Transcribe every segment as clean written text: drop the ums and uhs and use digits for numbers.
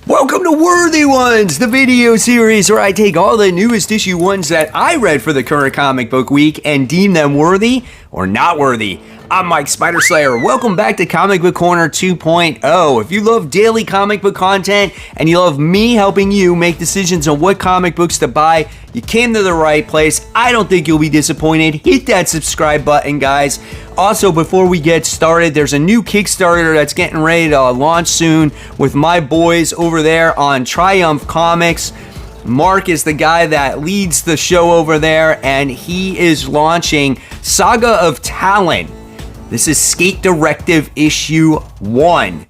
Welcome to Worthy Ones, the video series where I take all the newest issue ones that I read for the current comic book week and deem them worthy or not worthy. I'm Mike Spider Slayer. Welcome back to Comic Book Corner 2.0. If you love daily comic book content and you love me helping you make decisions on what comic books to buy, you came to the right place. I don't think you'll be disappointed. Hit that subscribe button, guys. Also, before we get started, there's a new Kickstarter that's getting ready to launch soon with my boys over there on Triumph Comics. Mark is the guy that leads the show over there, and he is launching Saga of Talon. This is Skate Directive issue 1.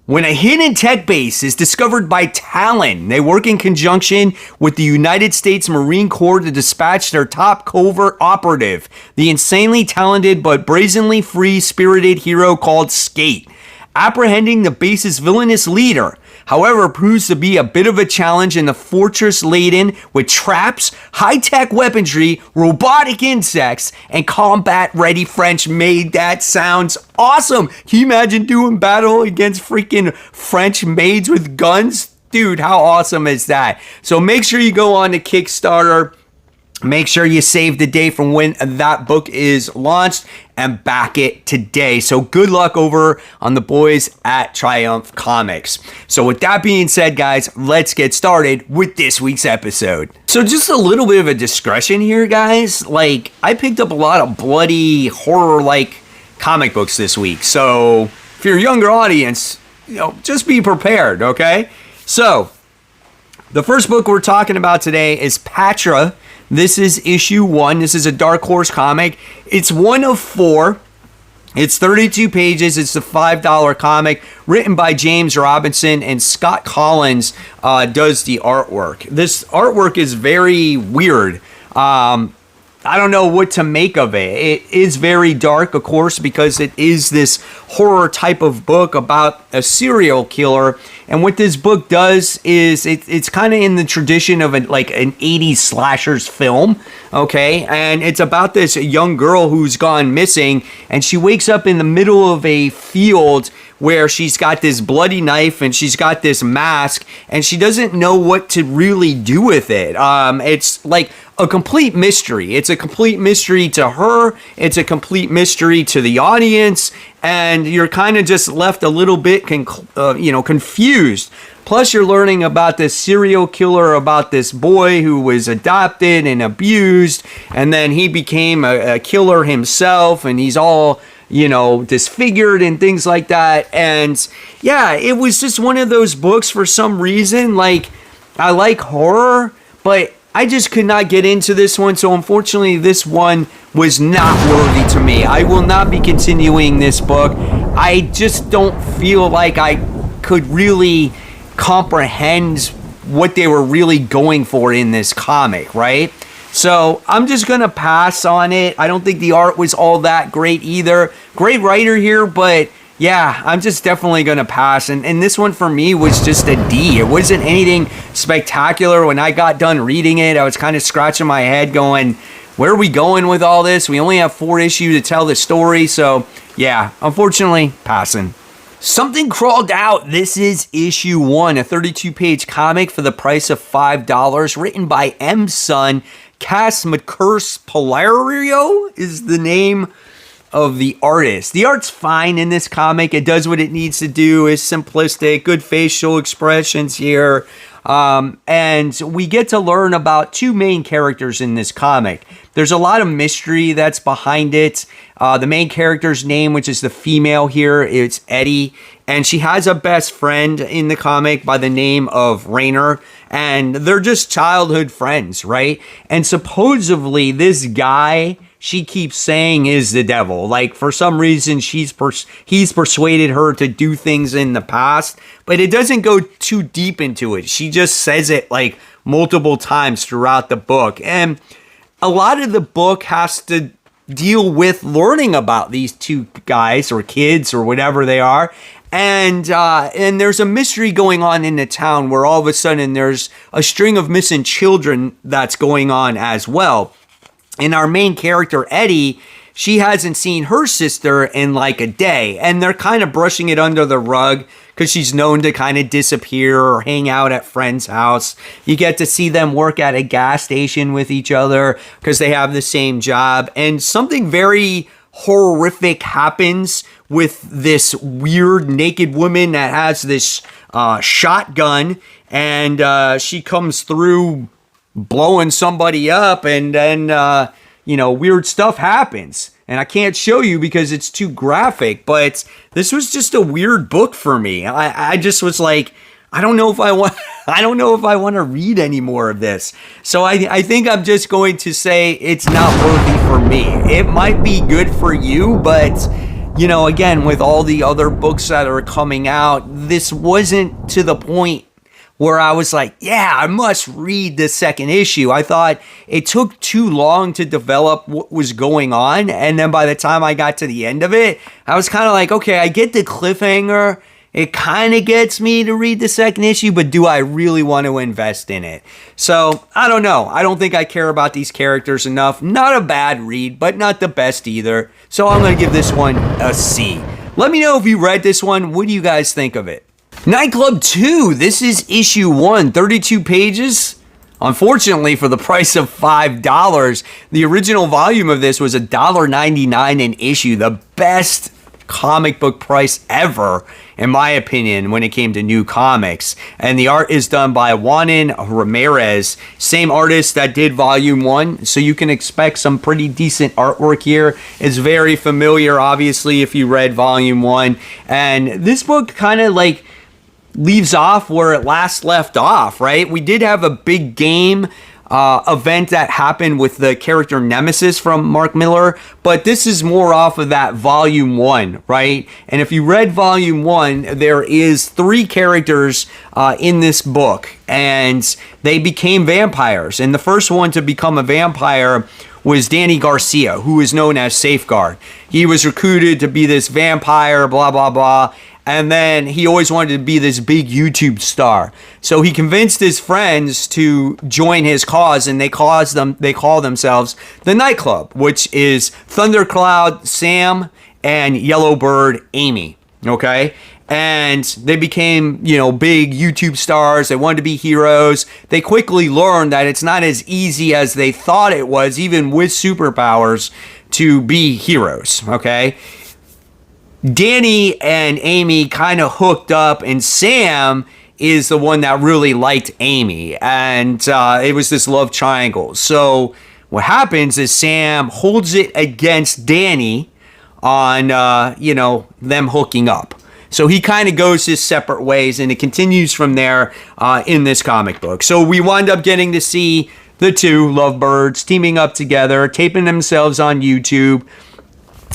When a hidden tech base is discovered by Talon, they work in conjunction with the United States Marine Corps to dispatch their top covert operative, the insanely talented but brazenly free-spirited hero called Skate. Apprehending the base's villainous leader, however, proves to be a bit of a challenge in the fortress laden with traps, high-tech weaponry, robotic insects, and combat-ready French maid. That sounds awesome. Can you imagine doing battle against freaking French maids with guns? Dude, how awesome is that? So make sure you go on to Kickstarter. Make sure you save the date from when that book is launched and back it today. So good luck over on the boys at Triumph Comics. So with that being said, guys, let's get started with this week's episode. So just a little bit of a discretion here, guys. Like, I picked up a lot of bloody horror-like comic books this week. So if you're a younger audience, just be prepared, okay? So the first book we're talking about today is Patra. This is issue 1. This is a Dark Horse comic. It's one of 4. It's 32 pages. It's a $5 comic written by James Robinson, and Scott Collins does the artwork. This artwork is very weird. I don't know what to make of it. It is very dark, of course, because it is this horror type of book about a serial killer. And what this book does is it's kind of in the tradition of an 80s slashers film, okay? And it's about this young girl who's gone missing, and she wakes up in the middle of a field where she's got this bloody knife and she's got this mask, and she doesn't know what to really do with it. It's like a complete mystery. It's a complete mystery to her. It's a complete mystery to the audience, and you're kind of just left a little bit confused. Plus, you're learning about this serial killer, about this boy who was adopted and abused, and then he became a killer himself, and he's all disfigured and things like that. And yeah, it was just one of those books for some reason. Like, I like horror, but I just could not get into this one. So unfortunately, this one was not worthy to me. I will not be continuing this book. I just don't feel like I could really comprehend what they were really going for in this comic, right? So I'm just going to pass on it. I don't think the art was all that great either. Great writer here, but yeah, I'm just definitely going to pass. And this one for me was just a D. It wasn't anything spectacular. When I got done reading it, I was kind of scratching my head going, where are we going with all this? We only have 4 issues to tell the story. So yeah, unfortunately, passing. Something Crawled Out. This is issue 1, a 32-page comic for the price of $5, written by M. Sun. Cass McCurse Polario is the name of the artist. The art's fine in this comic. It does what it needs to do. It's simplistic, good facial expressions here. And we get to learn about 2 main characters in this comic. There's a lot of mystery that's behind it. The main character's name, which is the female here, it's Eddie. And she has a best friend in the comic by the name of Rainer. And they're just childhood friends, right? And supposedly this guy she keeps saying is the devil. Like, for some reason, he's persuaded her to do things in the past, but it doesn't go too deep into it. She just says it like multiple times throughout the book. And a lot of the book has to deal with learning about these 2 guys or kids or whatever they are. And there's a mystery going on in the town where all of a sudden there's a string of missing children that's going on as well. And our main character, Eddie, she hasn't seen her sister in like a day. And they're kind of brushing it under the rug because she's known to kind of disappear or hang out at friends' house. You get to see them work at a gas station with each other because they have the same job. And something very horrific happens with this weird naked woman that has this shotgun, and she comes through blowing somebody up, and then weird stuff happens. And I can't show you because it's too graphic, but this was just a weird book for me. I just was like, I don't know if I want to read any more of this. So I think I'm just going to say it's not worthy for me. It might be good for you, but again, with all the other books that are coming out, this wasn't to the point where I was like, yeah, I must read the second issue. I thought it took too long to develop what was going on. And then by the time I got to the end of it, I was kind of like, okay, I get the cliffhanger. It kind of gets me to read the second issue, but do I really want to invest in it? So, I don't know. I don't think I care about these characters enough. Not a bad read, but not the best either. So I'm going to give this one a C. Let me know if you read this one. What do you guys think of it? Nightclub 2. This is issue 1, 32 pages. Unfortunately, for the price of $5, the original volume of this was $1.99 an issue. The best comic book price ever, in my opinion, when it came to new comics. And the art is done by Juanin Ramirez, same artist that did volume 1, so you can expect some pretty decent artwork here. It's very familiar, obviously, if you read volume 1. And this book kind of like leaves off where it last left off, right? We did have a big game event that happened with the character Nemesis from Mark Miller, but this is more off of that volume 1, right? And if you read volume 1, there is 3 characters in this book, and they became vampires. And the first one to become a vampire was Danny Garcia, who is known as Safeguard. He was recruited to be this vampire, blah, blah, blah. And then he always wanted to be this big YouTube star. So he convinced his friends to join his cause, and they call themselves the Nightclub, which is Thundercloud Sam and Yellowbird Amy. Okay? And they became, big YouTube stars. They wanted to be heroes. They quickly learned that it's not as easy as they thought it was, even with superpowers, to be heroes. Okay? Danny and Amy kind of hooked up, and Sam is the one that really liked Amy, and it was this love triangle. So what happens is Sam holds it against Danny on, them hooking up. So he kind of goes his separate ways, and it continues from there in this comic book. So we wind up getting to see the two lovebirds teaming up together, taping themselves on YouTube,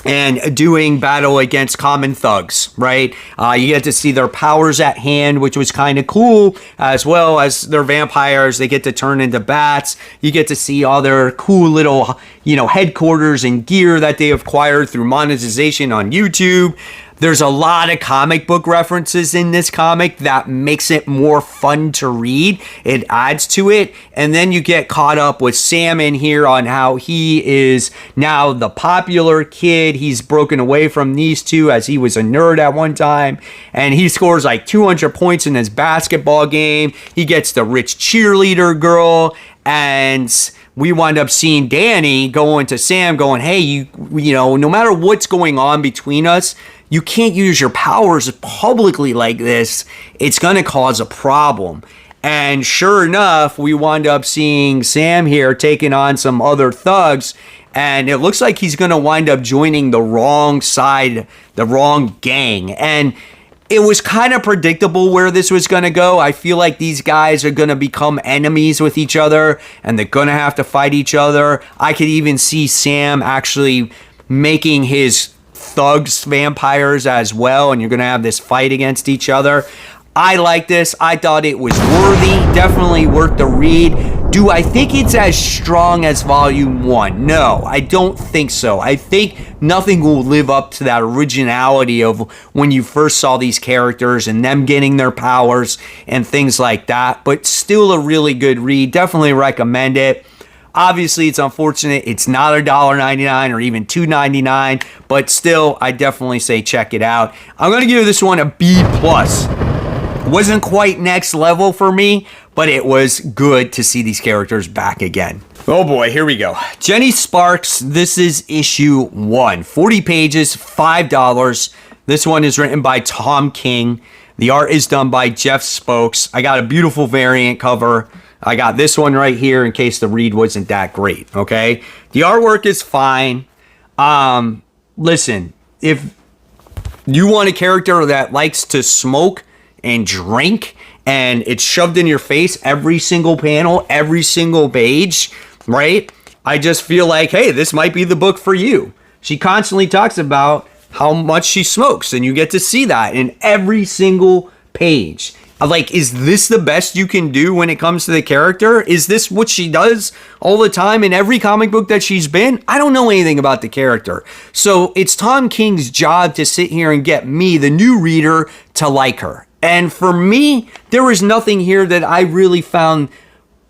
and doing battle against common thugs, right? You get to see their powers at hand, which was kind of cool, as well as their vampires. They get to turn into bats. You get to see all their cool little, headquarters and gear that they acquired through monetization on YouTube. There's a lot of comic book references in this comic that makes it more fun to read. It adds to it. And then you get caught up with Sam in here on how he is now the popular kid. He's broken away from these two as he was a nerd at one time. And he scores like 200 points in his basketball game. He gets the rich cheerleader girl. And we wind up seeing Danny going to Sam going, hey, no matter what's going on between us, you can't use your powers publicly like this. It's going to cause a problem. And sure enough, we wind up seeing Sam here taking on some other thugs. And it looks like he's going to wind up joining the wrong side, the wrong gang. And it was kind of predictable where this was going to go. I feel like these guys are going to become enemies with each other, and they're going to have to fight each other. I could even see Sam actually making his thugs vampires as well, and you're going to have this fight against each other. I like this. I thought it was worthy, definitely worth the read. Do I think it's as strong as volume 1? No, I don't think so. I think nothing will live up to that originality of when you first saw these characters and them getting their powers and things like that, but still a really good read. Definitely recommend it. Obviously, it's unfortunate. It's not $1.99 or even $2.99, but still, I definitely say check it out. I'm going to give this one a B+. Wasn't quite next level for me, but it was good to see these characters back again. Oh boy, here we go. Jenny Sparks, this is issue 1. 40 pages, $5. This one is written by Tom King. The art is done by Jeff Spokes. I got a beautiful variant cover. I got this one right here in case the read wasn't that great, okay? The artwork is fine. Listen, if you want a character that likes to smoke and drink and it's shoved in your face every single panel, every single page, right? I just feel like, hey, this might be the book for you. She constantly talks about how much she smokes, and you get to see that in every single page. Like, is this the best you can do when it comes to the character? Is this what she does all the time in every comic book that she's been? I don't know anything about the character. So it's Tom King's job to sit here and get me, the new reader, to like her. And for me, there was nothing here that I really found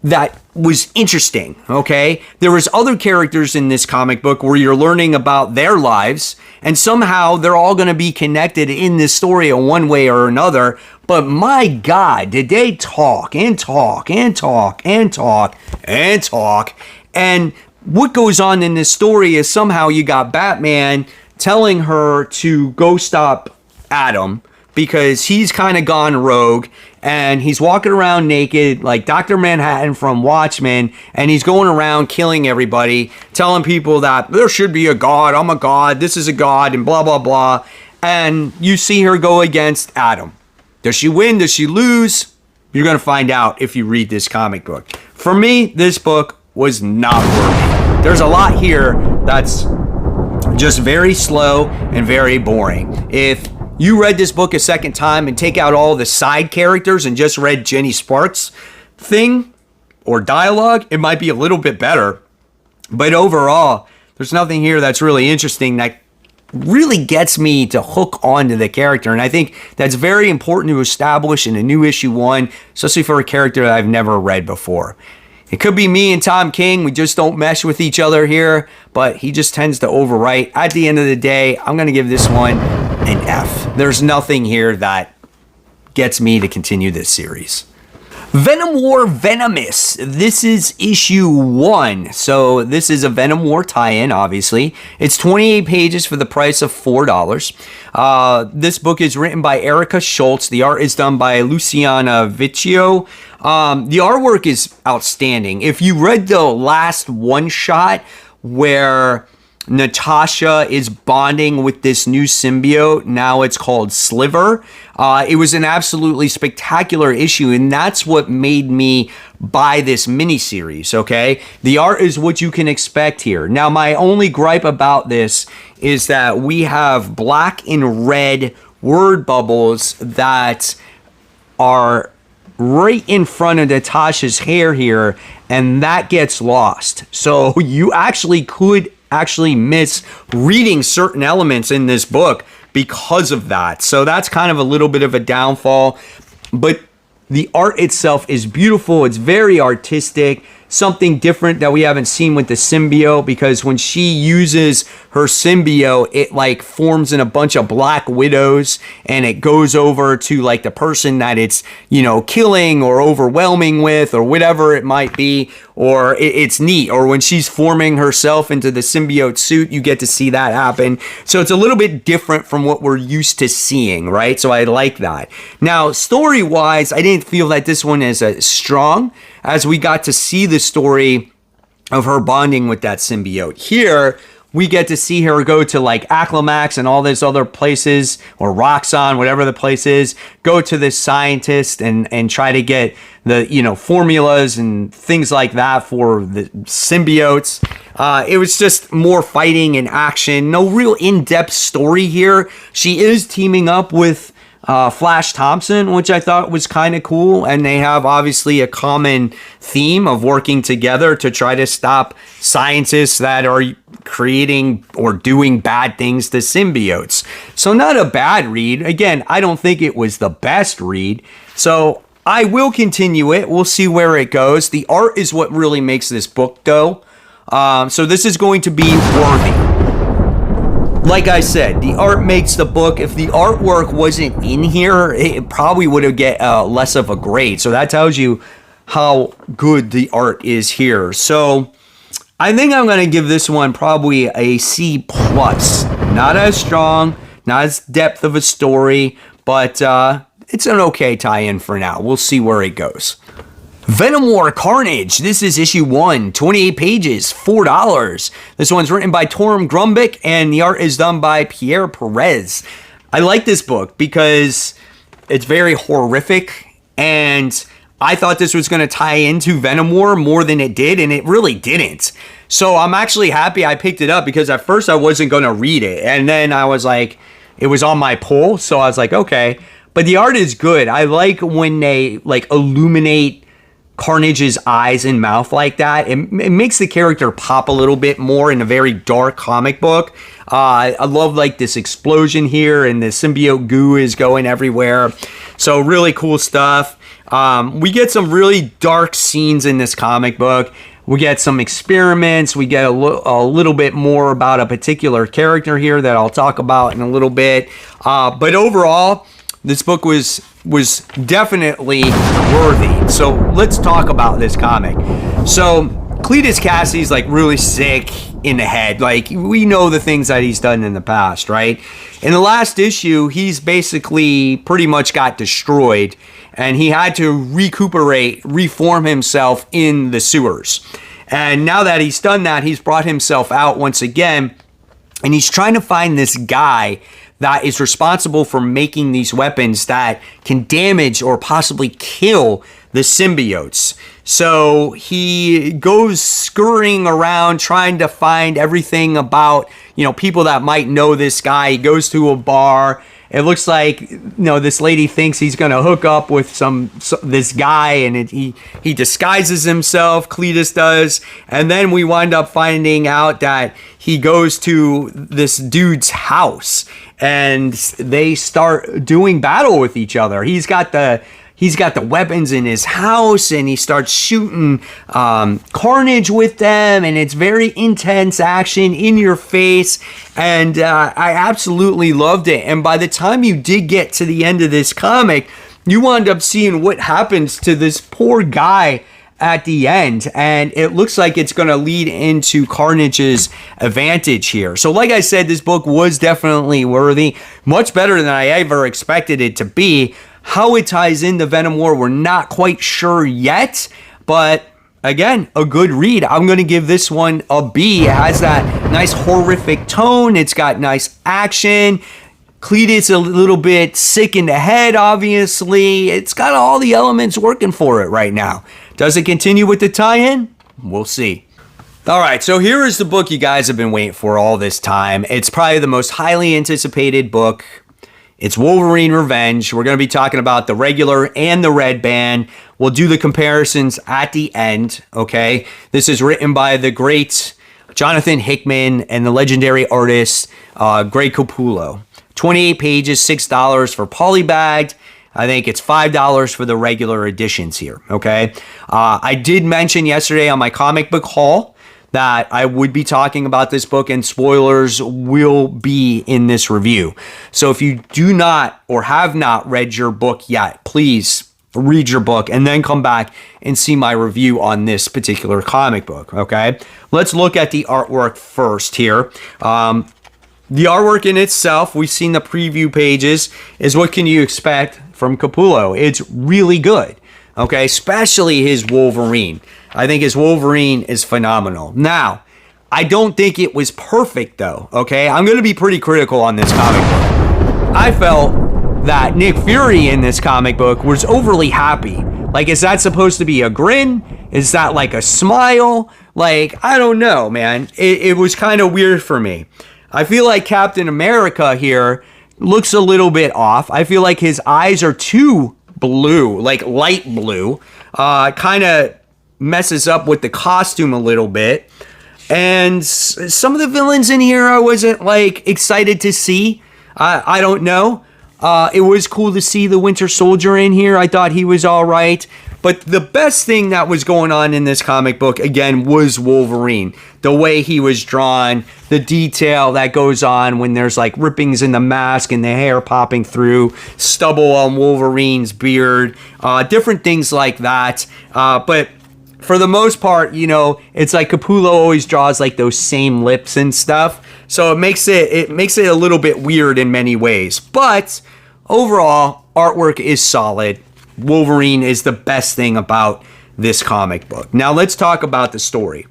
that was interesting, okay? There was other characters in this comic book where you're learning about their lives, and somehow they're all going to be connected in this story in one way or another. But my God, did they talk and talk and talk and talk and talk. And what goes on in this story is somehow you got Batman telling her to go stop Adam because he's kind of gone rogue and he's walking around naked like Dr. Manhattan from Watchmen, and he's going around killing everybody, telling people that there should be a god, I'm a god, this is a god, and blah, blah, blah. And you see her go against Adam. Does she win? Does she lose? You're going to find out if you read this comic book. For me, this book was not working. There's a lot here that's just very slow and very boring. If you read this book a second time and take out all the side characters and just read Jenny Sparks' thing or dialogue, it might be a little bit better. But overall, there's nothing here that's really interesting that really gets me to hook onto the character. And I think that's very important to establish in a new issue 1, especially for a character that I've never read before. It could be me and Tom King. We just don't mesh with each other here, but he just tends to overwrite. At the end of the day, I'm going to give this one an F. There's nothing here that gets me to continue this series. Venom War Venomous. This is issue 1. So this is a Venom War tie-in, obviously. It's 28 pages for the price of $4. This book is written by Erica Schultz. The art is done by Luciana Vicchio. The artwork is outstanding. If you read the last one-shot where Natasha is bonding with this new symbiote, now it's called Sliver. It was an absolutely spectacular issue, and that's what made me buy this miniseries, okay? The art is what you can expect here. Now, my only gripe about this is that we have black and red word bubbles that are right in front of Natasha's hair here, and that gets lost. So you actually could miss reading certain elements in this book because of that. So that's kind of a little bit of a downfall, but the art itself is beautiful. It's very artistic, something different that we haven't seen with the symbiote, because when she uses her symbiote, it like forms in a bunch of black widows and it goes over to like the person that it's, you know, killing or overwhelming with or whatever it might be, or it's neat. Or when she's forming herself into the symbiote suit, you get to see that happen. So it's a little bit different from what we're used to seeing, right? So I like that. Now, story-wise, I didn't feel that this one is as strong, as we got to see the story of her bonding with that symbiote. Here, we get to see her go to like Acclimax and all these other places, or Roxxon, whatever the place is, go to this scientist and try to get the, you know, formulas and things like that for the symbiotes. It was just more fighting and action. No real in-depth story here. She is teaming up with Flash Thompson, which I thought was kind of cool, and they have obviously a common theme of working together to try to stop scientists that are creating or doing bad things to symbiotes. So not a bad read. Again, I don't think it was the best read, so I will continue it. We'll see where it goes. The art is what really makes this book go. So this is going to be worthy. Like I said, the art makes the book. If the artwork wasn't in here, it probably would have get less of a grade. So that tells you how good the art is here. So I think I'm going to give this one probably a C+. Not as strong, not as depth of a story, but it's an okay tie-in for now. We'll see where it goes. Venom War Carnage. This is issue 1, 28 pages, $4. This one's written by Torm Grumbick, and the art is done by Pierre Perez. I like this book because it's very horrific, and I thought this was going to tie into Venom War more than it did, and it really didn't. So I'm actually happy I picked it up, because at first I wasn't going to read it, and then I was like, it was on my pull, so I was like, okay. But the art is good. I like when they like illuminate Carnage's eyes and mouth like that. It makes the character pop a little bit more in a very dark comic book. I love like this explosion here, and the symbiote goo is going everywhere. So really cool stuff. We get some really dark scenes in this comic book. We get some experiments. We get a little bit more about a particular character here that I'll talk about in a little bit. But overall, this book was definitely worthy. So let's talk about this comic. So Cletus Cassidy's like really sick in the head. Like, we know the things that he's done in the past, right? In the last issue, he's basically pretty much got destroyed, and he had to reform himself in the sewers. And now that he's done that, he's brought himself out once again, and he's trying to find this guy that is responsible for making these weapons that can damage or possibly kill the symbiotes. So he goes scurrying around trying to find everything about, people that might know this guy. He goes to a bar. It looks like, this lady thinks he's going to hook up with this guy, and he disguises himself, Cletus does, and then we wind up finding out that he goes to this dude's house, and they start doing battle with each other. He's got the weapons in his house, and he starts shooting Carnage with them, and it's very intense action in your face, and I absolutely loved it. And by the time you did get to the end of this comic, you wound up seeing what happens to this poor guy at the end, and it looks like it's going to lead into Carnage's advantage here. So like I said, this book was definitely worthy, much better than I ever expected it to be. How it ties into Venom War, we're not quite sure yet, but again, a good read. I'm going to give this one a B. It has that nice horrific tone. It's got nice action. Cletus a little bit sick in the head, obviously. It's got all the elements working for it right now. Does it continue with the tie-in? We'll see. All right, so here is the book you guys have been waiting for all this time. It's probably the most highly anticipated book. It's Wolverine Revenge. We're going to be talking about the regular and the red band. We'll do the comparisons at the end, okay? This is written by the great Jonathan Hickman and the legendary artist Greg Capullo. 28 pages, $6 for polybagged. I think it's $5 for the regular editions here, okay? I did mention yesterday on my comic book haul that I would be talking about this book, and spoilers will be in this review. So if you do not or have not read your book yet, please read your book and then come back and see my review on this particular comic book, okay? Let's look at the artwork first here. The artwork in itself, we've seen the preview pages, is what can you expect from Capullo. It's really good, okay? Especially his Wolverine. I think his Wolverine is phenomenal. Now, I don't think it was perfect, though, okay? I'm going to be pretty critical on this comic book. I felt that Nick Fury in this comic book was overly happy. Like, is that supposed to be a grin? Is that like a smile? Like, I don't know, man. It was kind of weird for me. I feel like Captain America here looks a little bit off. I feel like his eyes are too blue, like light blue. Kind of messes up with the costume a little bit. And some of the villains in here I wasn't like excited to see. I don't know. It was cool to see the Winter Soldier in here. I thought he was all right. But the best thing that was going on in this comic book, again, was Wolverine. The way he was drawn, the detail that goes on when there's like rippings in the mask and the hair popping through, stubble on Wolverine's beard, different things like that. But for the most part, you know, it's like Capullo always draws like those same lips and stuff. So it makes it a little bit weird in many ways. But overall, artwork is solid. Wolverine is the best thing about this comic book. Now let's talk about the story.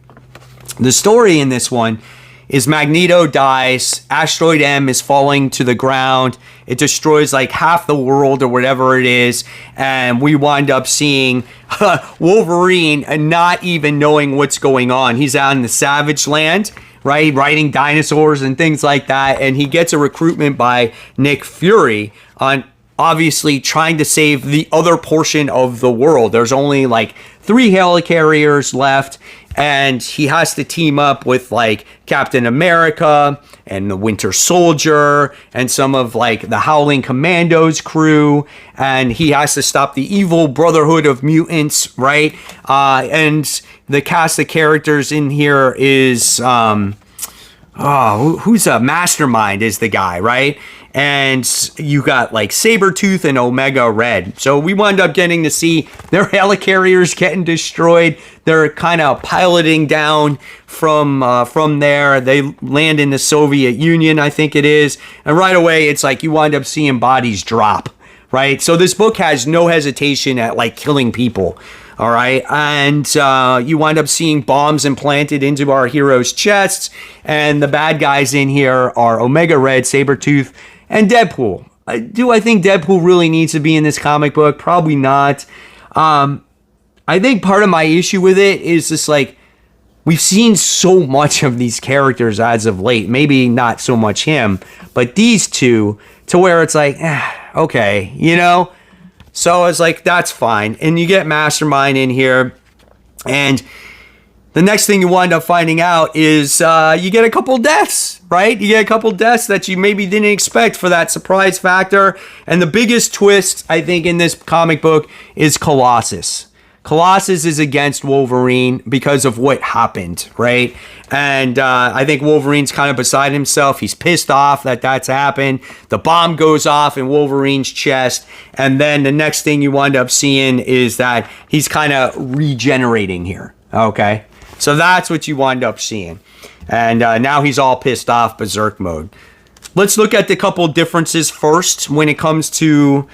The story in this one is Magneto dies, Asteroid M is falling to the ground, it destroys like half the world or whatever it is, and we wind up seeing Wolverine and not even knowing what's going on. He's out in the Savage Land, right, riding dinosaurs and things like that, and he gets a recruitment by Nick Fury on obviously trying to save the other portion of the world. There's only like 3 helicarriers left, and he has to team up with like Captain America and the Winter Soldier and some of like the Howling Commandos crew, and he has to stop the evil Brotherhood of Mutants, right? And the cast of characters in here is who's a Mastermind is the guy, right? And you got like Sabretooth and Omega Red. So we wound up getting to see their helicarriers getting destroyed. They're kind of piloting down from there. They land in the Soviet Union, I think it is. And right away, it's like you wind up seeing bodies drop, right? So this book has no hesitation at like killing people. All right, and you wind up seeing bombs implanted into our heroes' chests, and the bad guys in here are Omega Red, Sabretooth, and Deadpool. Do I think Deadpool really needs to be in this comic book? Probably not. I think part of my issue with it is just like, we've seen so much of these characters as of late. Maybe not so much him, but these two, to where it's like, okay, you know? So it's like, that's fine. And you get Mastermind in here. And the next thing you wind up finding out is you get a couple deaths, right? You get a couple deaths that you maybe didn't expect for that surprise factor. And the biggest twist, I think, in this comic book is Colossus. Colossus is against Wolverine because of what happened, right? And I think Wolverine's kind of beside himself. He's pissed off that that's happened. The bomb goes off in Wolverine's chest. And then the next thing you wind up seeing is that he's kind of regenerating here, okay? So that's what you wind up seeing. And now he's all pissed off, berserk mode. Let's look at the couple differences first when it comes to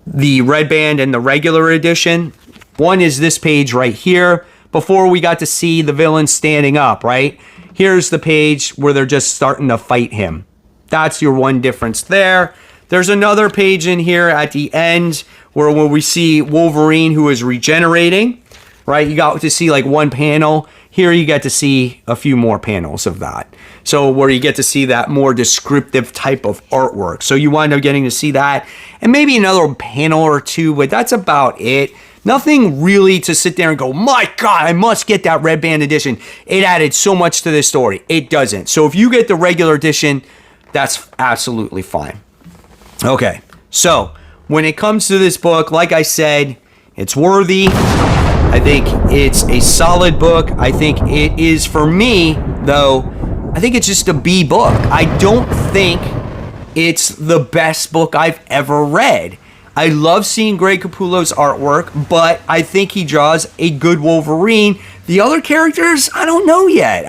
the Red Band and the regular edition. One is this page right here. Before we got to see the villain standing up, right? Here's the page where they're just starting to fight him. That's your one difference there. There's another page in here at the end where we see Wolverine who is regenerating, right? You got to see like one panel. Here you get to see a few more panels of that. So where you get to see that more descriptive type of artwork. So you wind up getting to see that and maybe another panel or two, but that's about it. Nothing really to sit there and go, my God, I must get that Red Band edition. It added so much to this story. It doesn't. So if you get the regular edition, that's absolutely fine. Okay, so when it comes to this book, like I said, it's worthy. I think it's a solid book. I think it is, for me, though, I think it's just a B book. I don't think it's the best book I've ever read. I love seeing Greg Capullo's artwork, but I think he draws a good Wolverine. The other characters, I don't know yet.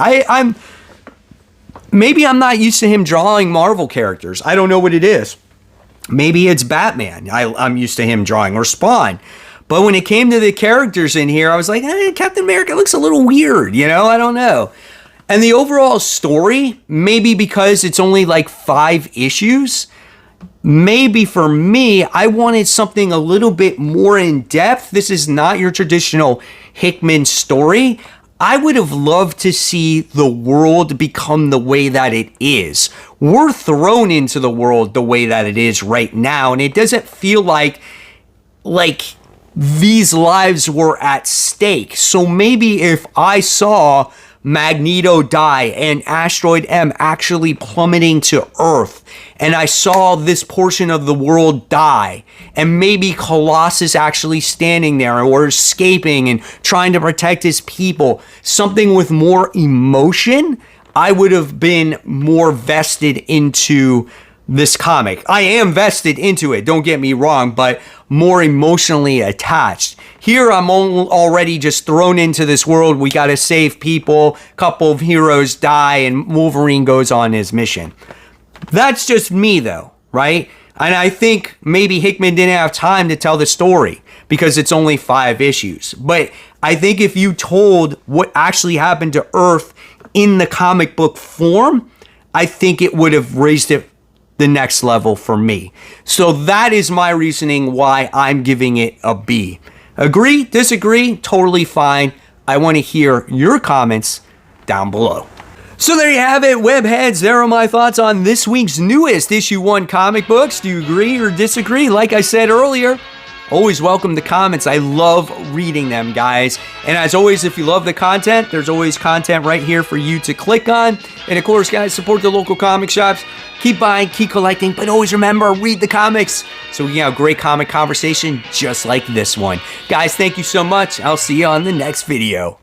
Maybe I'm not used to him drawing Marvel characters. I don't know what it is. Maybe it's Batman. I'm used to him drawing, or Spawn. But when it came to the characters in here, I was like, Captain America looks a little weird, you know? I don't know. And the overall story, maybe because it's only like 5 issues, maybe for me, I wanted something a little bit more in depth. This is not your traditional Hickman story. I would have loved to see the world become the way that it is. We're thrown into the world the way that it is right now, and it doesn't feel like these lives were at stake. So maybe if I saw Magneto die and Asteroid M actually plummeting to Earth, and I saw this portion of the world die, and maybe Colossus actually standing there or escaping and trying to protect his people, something with more emotion, I would have been more vested into this comic. I am vested into it, don't get me wrong, but more emotionally attached. Here I'm already just thrown into this world. We gotta save people, couple of heroes die, and Wolverine goes on his mission. That's just me though, right? And I think maybe Hickman didn't have time to tell the story because it's only 5 issues. But I think if you told what actually happened to Earth in the comic book form, I think it would have raised it the next level for me. So that is my reasoning why I'm giving it a B. Agree? Disagree? Totally fine. I want to hear your comments down below. So there you have it, webheads. There are my thoughts on this week's newest issue 1 comic books. Do you agree or disagree? Like I said earlier, always welcome the comments. I love reading them, guys. And as always, if you love the content, there's always content right here for you to click on. And of course, guys, support the local comic shops. Keep buying, keep collecting, but always remember, read the comics so we can have a great comic conversation just like this one. Guys, thank you so much. I'll see you on the next video.